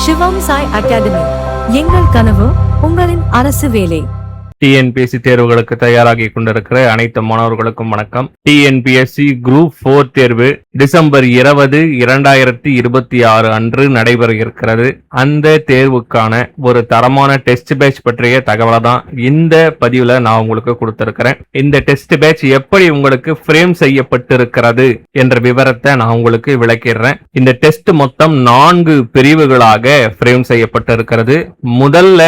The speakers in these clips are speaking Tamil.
சிவம் சாய் அகாடமி. எங்கள் கனவு உங்களின் அரசு வேலை. டிஎன்பிஎஸ்சி தேர்வுகளுக்கு தயாராகி கொண்டிருக்கிற அனைத்து மாணவர்களுக்கும் வணக்கம். டிஎன்பிஎஸ்சி குரூப் 4 தேர்வு டிசம்பர் 20, 2026 அன்று நடைபெற இருக்கிறது. அந்த தேர்வுக்கான ஒரு தரமான டெஸ்ட் பேட்ச் பற்றிய தகவலை தான் இந்த பதிவுல நான் உங்களுக்கு கொடுத்திருக்கிறேன். இந்த டெஸ்ட் பேட்ச் எப்படி உங்களுக்கு ஃப்ரேம் செய்யப்பட்டிருக்கிறது என்ற விவரத்தை நான் உங்களுக்கு விளக்கிடுறேன். இந்த டெஸ்ட் மொத்தம் 4 பிரிவுகளாக ஃப்ரேம் செய்யப்பட்டிருக்கிறது. முதல்ல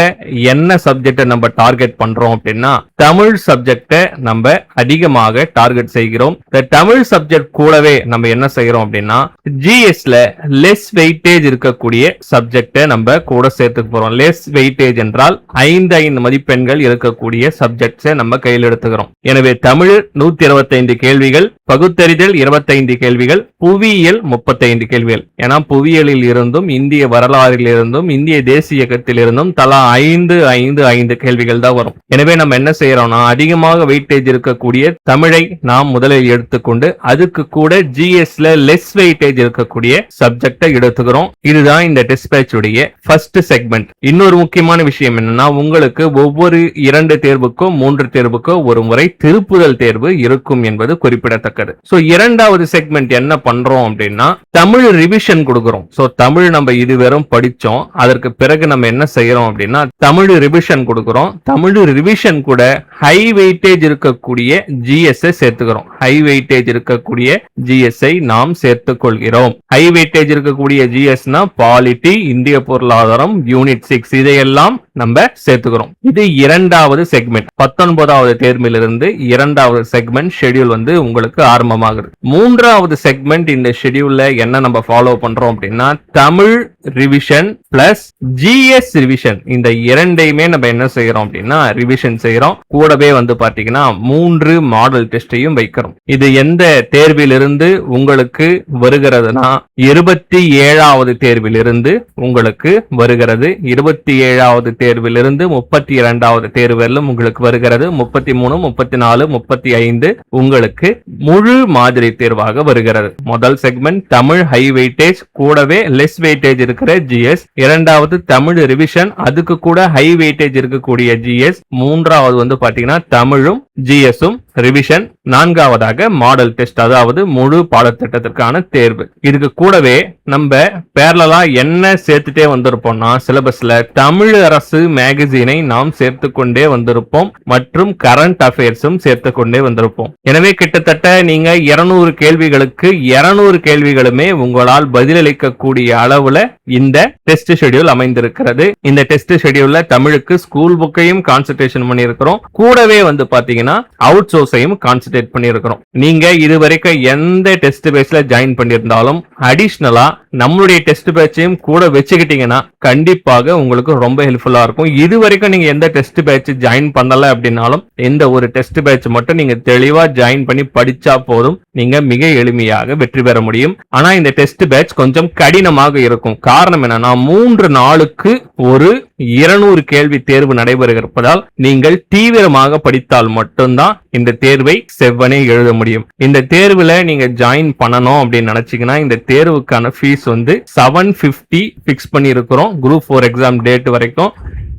என்ன சப்ஜெக்டை நம்ம டார்கெட் பண்றோம் அப்படின்னா தமிழ் சப்ஜெக்டை நம்ம அதிகமாக டார்கெட் செய்கிறோம். இந்த தமிழ் சப்ஜெக்ட் கூடவே நம்ம என்ன செய்யறோம் அப்படின்னா ஜிஎஸ்ல லெஸ் வெயிட்டேஜ் இருக்கக்கூடிய சப்ஜெக்டை நம்ம கூட சேர்த்துக்க போறோம். லெஸ் வெயிட்டேஜ் என்றால் 5 மதிப்பெண்கள் இருக்கக்கூடிய சப்ஜெக்ட்ஸை நம்ம கையில் எடுத்துக்கிறோம். எனவே தமிழ் 125 கேள்விகள், பகுத்தறிதல் 25 கேள்விகள், புவியியல் 35 கேள்விகள். ஏன்னா புவியியலில் இருந்தும் இந்திய வரலாறில் இருந்தும் இந்திய தேசிய இயக்கத்தில் இருந்தும் தலா 5 கேள்விகள் தான் வரும். எனவே நம்ம என்ன செய்யறோம்னா அதிகமாக வெயிட்டேஜ் இருக்கக்கூடிய தமிழை நாம் முதலில் எடுத்துக்கொண்டு அதுக்கு கூட ஜிஎஸ்ல லெஸ் வெயிட்டேஜ் இருக்கக்கூடிய சப்ஜெக்டை எடுத்துக்கிறோம். இதுதான் இந்த டெஸ்ட் பேட்ச் உடைய ஃபர்ஸ்ட் செக்மெண்ட். இன்னொரு முக்கியமான விஷயம் என்னன்னா உங்களுக்கு ஒவ்வொரு 2 தேர்வுக்கோ 3 தேர்வுக்கோ ஒரு முறை திருப்புதல் தேர்வு இருக்கும் என்பது குறிப்பிடத்தக்கது. சோ இரண்டாவது செக்மெண்ட் என்ன பண்றோம் அப்படின்னா தமிழ் ரிவிஷன் கொடுக்கிறோம். சோ தமிழ் நம்ம இதுவரை படிச்சோம். அதற்கு பிறகு நம்ம என்ன செய்யறோம் அப்படின்னா தமிழ் ரிவிஷன் கொடுக்கிறோம். தமிழ் ரிவிஷன் கூட ஹை வெயிட்டேஜ் இருக்கக்கூடிய ஜிஎஸ் சேர்த்துக்கிறோம். ஹை வெயிட்டேஜ் இருக்கக்கூடிய ஜிஎஸ் நாம் சேர்த்துக் கொள்கிறோம். ஹை வெயிட்டேஜ் இருக்கக்கூடிய ஜிஎஸ்னா பாலிட்டி, இந்திய பொருளாதாரம், யூனிட் 6 இதையெல்லாம் நம்ம சேர்த்துக்கிறோம். இது இரண்டாவது செக்மெண்ட். 19வது தேர்விலிருந்து இரண்டாவது செக்மெண்ட் ஷெட்யூல் உங்களுக்கு ஆரம்பமாகுது. மூன்றாவது செக்மெண்ட் இந்த ஷெட்யூல்ல என்ன நம்ம ஃபாலோ பண்றோம் அப்படின்னா Tamil revision plus GS revision. இந்த இரண்டையுமே நம்ம என்ன செய்யறோம் அப்படின்னா ரிவிஷன் செய்யறோம். கூடவே பாத்தீங்கன்னா 3 மாடல் டெஸ்டையும் வைக்கிறோம். இது எந்த தேர்விலிருந்து உங்களுக்கு வருகிறதுனா 27வது தேர்விலிருந்து உங்களுக்கு வருகிறது. 27வது தேர்விலிருந்து 32வது தேர்விலும் உங்களுக்கு வருகிறது. 33, 34, 35 உங்களுக்கு முழு மாதிரி தேர்வாக வருகிறது. முதல் செக்மெண்ட் தமிழ் ஹை வெயிட்டேஜ் கூடவே லெஸ் வெயிட்டேஜ் இருக்கிற ஜிஎஸ், இரண்டாவது தமிழ் ரிவிஷன் அதுக்கு கூட ஹை வெயிட்டேஜ் இருக்கக்கூடிய ஜிஎஸ், மூன்றாவது பாத்தீங்கன்னா தமிழும் ஜிஎஸும் ரிவிஷன், நான்காவதாக மாடல் டெஸ்ட் அதாவது முழு பாடத்திட்டத்திற்கான தேர்வு. இதுக்கு கூடவே நம்ம பேரலா என்ன சேர்த்துட்டே வந்திருப்போம்னா சிலபஸ்ல தமிழ் அரசு மேகசினை நாம் சேர்த்து கொண்டே வந்திருப்போம் மற்றும் கரண்ட் அஃபேர்ஸும் சேர்த்து கொண்டே வந்திருப்போம். எனவே கிட்டத்தட்ட நீங்க 200 கேள்விகளுக்கு 200 கேள்விகளுமே உங்களால் பதிலளிக்க கூடிய அளவுல இந்த டெஸ்ட் ஷெட்யூல் அமைந்திருக்கிறது. இந்த டெஸ்ட் ஷெட்யூல்ல தமிழுக்கு ஸ்கூல் புக்கையும் கான்சன்ட்ரேஷன் பண்ணியிருக்கிறோம். கூடவே பாத்தீங்கன்னா அவுட் சோர்ஸையும் கான்சன்ட்ரேட் பண்ணியிருக்கிறோம். நீங்க இதுவரைக்கும் எந்த டெஸ்ட் பேட்ச்ல ஜாயின் பண்ணியிருந்தாலும் அடிஷனலா நம்மளுடைய டெஸ்ட் பேட்சையும் கூட வச்சுக்கிட்டீங்கன்னா கண்டிப்பாக உங்களுக்கு ரொம்ப ஹெல்ப்ஃபுல்லா இருக்கும். இதுவரைக்கும் நீங்க எந்த டெஸ்ட் பேட்ச் ஜாயின் பண்ணல அப்படின்னாலும் இந்த ஒரு டெஸ்ட் பேட்ச் மட்டும் நீங்க தெளிவா ஜாயின் பண்ணி படிச்சா போதும், நீங்க மிக எளிமையாக வெற்றி பெற முடியும். ஆனா இந்த டெஸ்ட் பேட்ச் கொஞ்சம் கடினமாக இருக்கும். காரணம் என்னன்னா 3 நாளுக்கு ஒரு 200 கேள்வி தேர்வு நடைபெறுகிறதால் நீங்கள் தீவிரமாக படித்தால் மட்டும்தான் இந்த தேர்வை செவ்வனே எழுத முடியும். இந்த தேர்வுல நீங்க ஜாயின் பண்ணணும் அப்படின்னு நினைச்சீங்கன்னா இந்த தேர்வுக்கான ஃபீஸ் 750 பிக்ஸ் பண்ணி இருக்கிறோம். குரூப் 4 எக்ஸாம் டேட் வரைக்கும்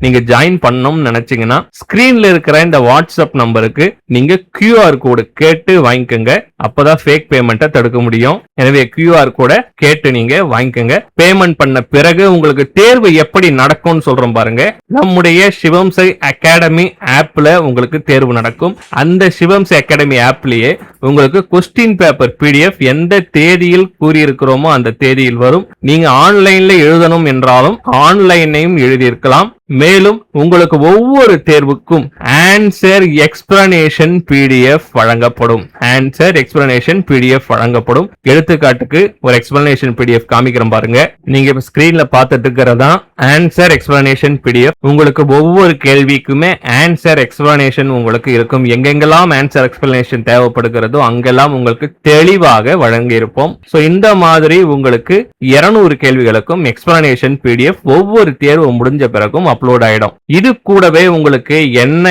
நீங்க ஜாயின் பண்ணணும்னு நினைச்சீங்கன்னா ஸ்கிரீன்ல இருக்கிற இந்த வாட்ஸ்அப் நம்பருக்கு நீங்க QR கோடு கேட்டு வாங்கிக்கோங்க. அப்பதான் ஃபேக் பேமெண்ட்டை தடுக்க முடியும். எனவே QR கோட கேட்டு நீங்க வாங்கிக்கோங்க. பேமெண்ட் பண்ண பிறகு உங்களுக்கு தேர்வு எப்படி நடக்கும்னு சொல்றோம் பாருங்க. நம்முடைய சிவம் சாய் அகாடமி ஆப்ல உங்களுக்கு தேர்வு நடக்கும். அந்த சிவம் சாய் அகாடமி ஆப்லயே உங்களுக்கு கொஸ்டின் பேப்பர் PDF எந்த தேதியில் கூறியிருக்கிறோமோ அந்த தேதியில் வரும். நீங்க ஆன்லைன்ல எழுதணும் என்றாலும் ஆன்லைனையும் எழுதியிருக்கலாம். மேலும் உங்களுக்கு ஒவ்வொரு தேர்வுக்கும் ஆன்சர் எக்ஸ்பிளனேஷன் PDF வழங்கப்படும். ஆன்சர் எக்ஸ்பிளனேஷன் PDF வழங்கப்படும். எடுத்துக்காட்டுக்கு ஒரு எக்ஸ்பிளனேஷன் PDF காமிக்கிறோம் பாருங்க. நீங்க ஸ்கிரீன்ல பார்த்துட்டு இருக்கிறதா ஆன்சர் எக்ஸ்பிளனேஷன் PDF. உங்களுக்கு ஒவ்வொரு கேள்விக்குமே ஆன்சர் எக்ஸ்பிளனேஷன் உங்களுக்கு இருக்கும். எங்கெங்கெல்லாம் ஆன்சர் எக்ஸ்பிளனேஷன் தேவைப்படுகிறதோ அங்கெல்லாம் உங்களுக்கு தெளிவாக வழங்கி இருப்போம். சோ இந்த மாதிரி உங்களுக்கு 200 கேள்விகளுக்கும் எக்ஸ்பிளனேஷன் PDF ஒவ்வொரு தேர்வு முடிஞ்ச பிறகும் அப்லோட் ஆயிடும். இது கூடவே உங்களுக்கு என்ன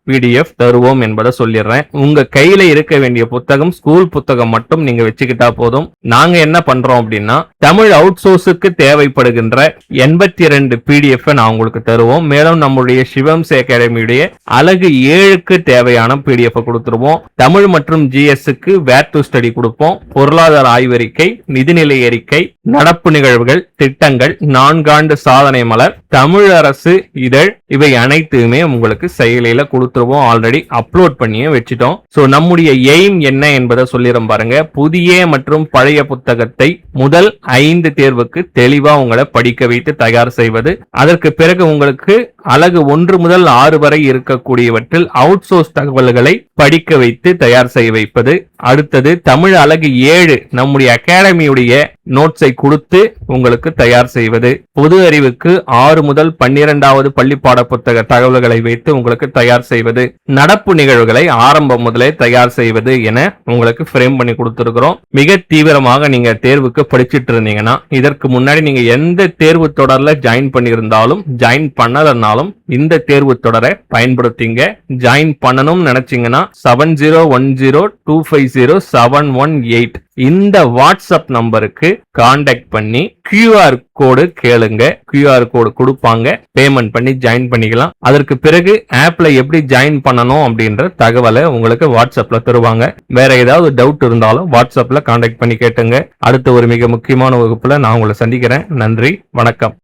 PDF தருவோம் என்பதை சொல்லிடுறேன். உங்க கையில இருக்க வேண்டிய புத்தகம் ஸ்கூல் புத்தகம் மட்டும் நீங்க வச்சுக்கிட்டா போதும். நாங்க என்ன பண்றோம் அப்படின்னா தமிழ் அவுட் சோர்ஸுக்கு தேவைப்படுகின்ற 82 PDF நான் உங்களுக்கு தருவோம். மேலும் நம்முடைய சிவம்ஸ் அகாடமியுடைய அழகு 7க்கு தேவையான PDF கொடுத்துருவோம். தமிழ் மற்றும் GSக்கு வேர் டு ஸ்டடி கொடுப்போம். பொருளாதார ஆய்வறிக்கை, நிதிநிலை அறிக்கை, நடப்பு நிகழ்வுகள், திட்டங்கள், 4 ஆண்டு சாதனை மலர், தமிழ் அரசு இதழ், இவை அனைத்துமே உங்களுக்கு செயலில கொடுத்துருவோம். ஆல்ரெடி அப்லோட் பண்ணியே வச்சிட்டோம். சோ நம்முடைய எய்ம் என்ன என்பதை சொல்லிரும் பாருங்க. புதிய மற்றும் பழைய புத்தகத்தை முதல் 5 தேர்வுக்கு தெளிவா உங்களை படிக்க வைத்து தயார் செய்வது. அதற்கு பிறகு உங்களுக்கு அலகு 1 முதல் 6 வரை இருக்கக்கூடியவற்றில் அவுட் சோர்ஸ் தகவல்களை படிக்க வைத்து தயார் செய்ய வைப்பது. அடுத்தது தமிழ் அலகு 7 நம்முடைய அகாடமியுடைய நோட்ஸை கொடுத்து உங்களுக்கு தயார் செய்வது. பொது அறிவுக்கு 6 முதல் 12வது பள்ளி பாட புத்தக தகவல்களை வைத்து உங்களுக்கு தயார் செய்வது. நடப்பு நிகழ்வுகளை ஆரம்பம் முதலே தயார் செய்வது என உங்களுக்கு ஃப்ரேம் பண்ணி கொடுத்திருக்கிறோம். மிக தீவிரமாக நீங்க தேர்வுக்கு படிச்சிட்டு இருந்தீங்கன்னா, இதற்கு முன்னாடி நீங்க எந்த தேர்வு தொடர்ல ஜாயின் பண்ணியிருந்தாலும் ஜாயின் பண்ணலனாலும் இந்த தேர்வு தொடரை பயன்படுத்திங்க. ஜாயின் பண்ணணும் நினைச்சீங்கன்னா 7010250718 இந்த வாட்ஸ்அப் நம்பருக்கு கான்டாக்ட் பண்ணி QR கோடு கேளுங்க. QR கோடு கொடுப்பாங்க. பேமெண்ட் பண்ணி ஜாயின் பண்ணிக்கலாம். அதற்கு பிறகு ஆப்ல எப்படி ஜாயின் பண்ணணும் அப்படின்ற தகவலை உங்களுக்கு வாட்ஸ்அப்ல தருவாங்க. வேற ஏதாவது டவுட் இருந்தாலும் வாட்ஸ்அப்ல கான்டாக்ட் பண்ணி கேட்டுங்க. அடுத்த ஒரு மிக முக்கியமான வகுப்புல நான் உங்களை சந்திக்கிறேன். நன்றி, வணக்கம்.